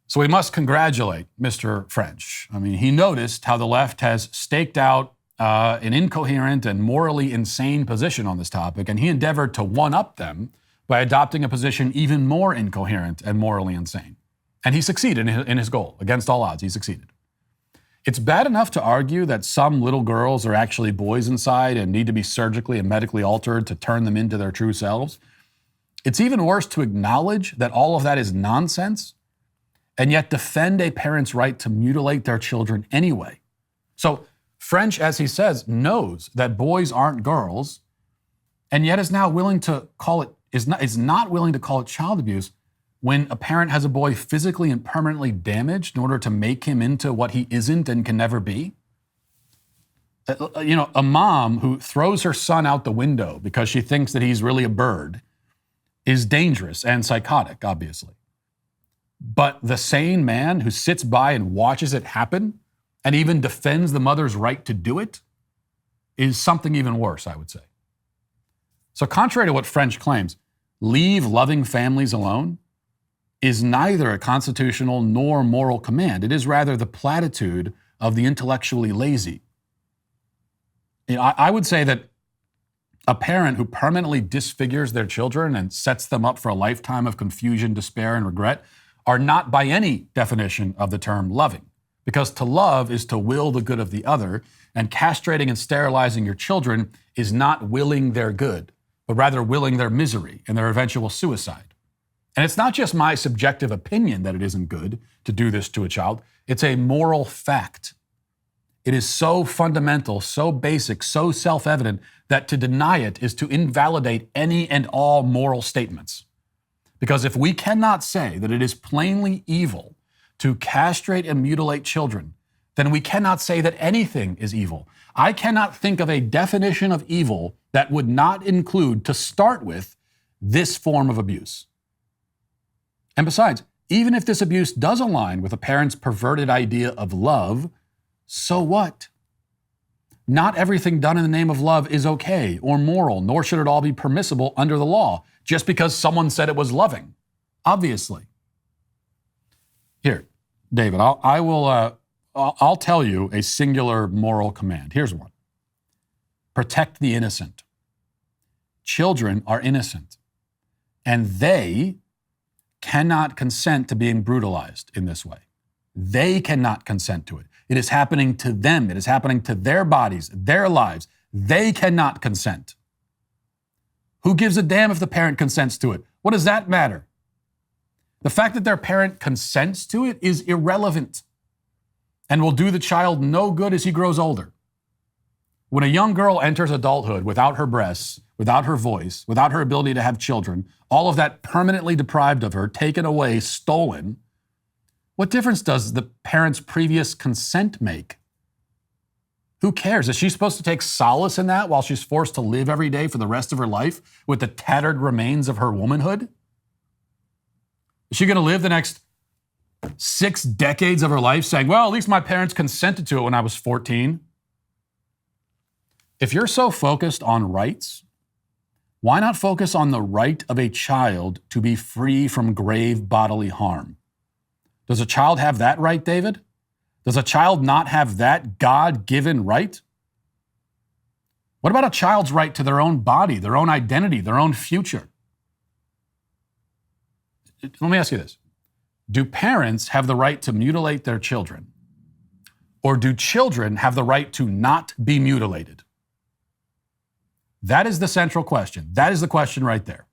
So we must congratulate Mr. French. I mean, he noticed how the left has staked out an incoherent and morally insane position on this topic, and he endeavored to one-up them by adopting a position even more incoherent and morally insane. And he succeeded in his goal. Against all odds, he succeeded. It's bad enough to argue that some little girls are actually boys inside and need to be surgically and medically altered to turn them into their true selves. It's even worse to acknowledge that all of that is nonsense and yet defend a parent's right to mutilate their children anyway. So French, as he says, knows that boys aren't girls, and yet is now willing to call it, is not willing to call it child abuse when a parent has a boy physically and permanently damaged in order to make him into what he isn't and can never be. You know, a mom who throws her son out the window because she thinks that he's really a bird is dangerous and psychotic, obviously. But the sane man who sits by and watches it happen and even defends the mother's right to do it is something even worse, I would say. So contrary to what French claims, leave loving families alone is neither a constitutional nor moral command. It is rather the platitude of the intellectually lazy. You know, I would say that a parent who permanently disfigures their children and sets them up for a lifetime of confusion, despair, and regret are not by any definition of the term loving. Because to love is to will the good of the other, and castrating and sterilizing your children is not willing their good, but rather willing their misery and their eventual suicide. And it's not just my subjective opinion that it isn't good to do this to a child. It's a moral fact. It is so fundamental, so basic, so self-evident that to deny it is to invalidate any and all moral statements. Because if we cannot say that it is plainly evil to castrate and mutilate children, then we cannot say that anything is evil. I cannot think of a definition of evil that would not include, to start with, this form of abuse. And besides, even if this abuse does align with a parent's perverted idea of love, so what? Not everything done in the name of love is okay or moral, nor should it all be permissible under the law, just because someone said it was loving, obviously. Here, David, I'll tell you a singular moral command. Here's one. Protect the innocent. Children are innocent, and they cannot consent to being brutalized in this way. They cannot consent to it. It is happening to them. It is happening to their bodies, their lives. They cannot consent. Who gives a damn if the parent consents to it? What does that matter? The fact that their parent consents to it is irrelevant. and will do the child no good as he grows older. When a young girl enters adulthood without her breasts, without her voice, without her ability to have children, all of that permanently deprived of her, taken away, stolen, what difference does the parent's previous consent make? Who cares? Is she supposed to take solace in that while she's forced to live every day for the rest of her life with the tattered remains of her womanhood? Is she going to live the next 6 decades of her life saying, well, at least my parents consented to it when I was 14? If you're so focused on rights, why not focus on the right of a child to be free from grave bodily harm? Does a child have that right, David? Does a child not have that God-given right? What about a child's right to their own body, their own identity, their own future? Let me ask you this. Do parents have the right to mutilate their children? Or do children have the right to not be mutilated? That is the central question. That is the question right there.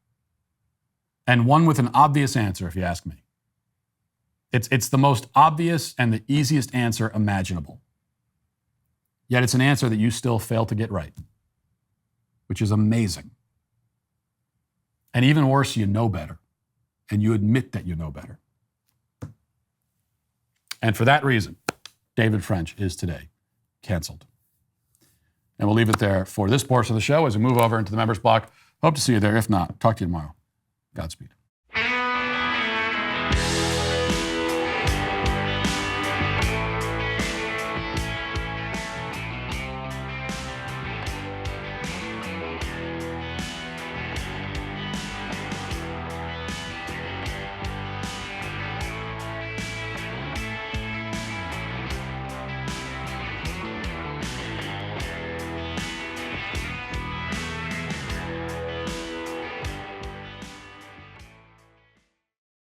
And one with an obvious answer, if you ask me. It's the most obvious and the easiest answer imaginable. Yet it's an answer that you still fail to get right, which is amazing. And even worse, you know better. And you admit that you know better. And for that reason, David French is today canceled. And we'll leave it there for this portion of the show as we move over into the members block. Hope to see you there. If not, talk to you tomorrow. Godspeed.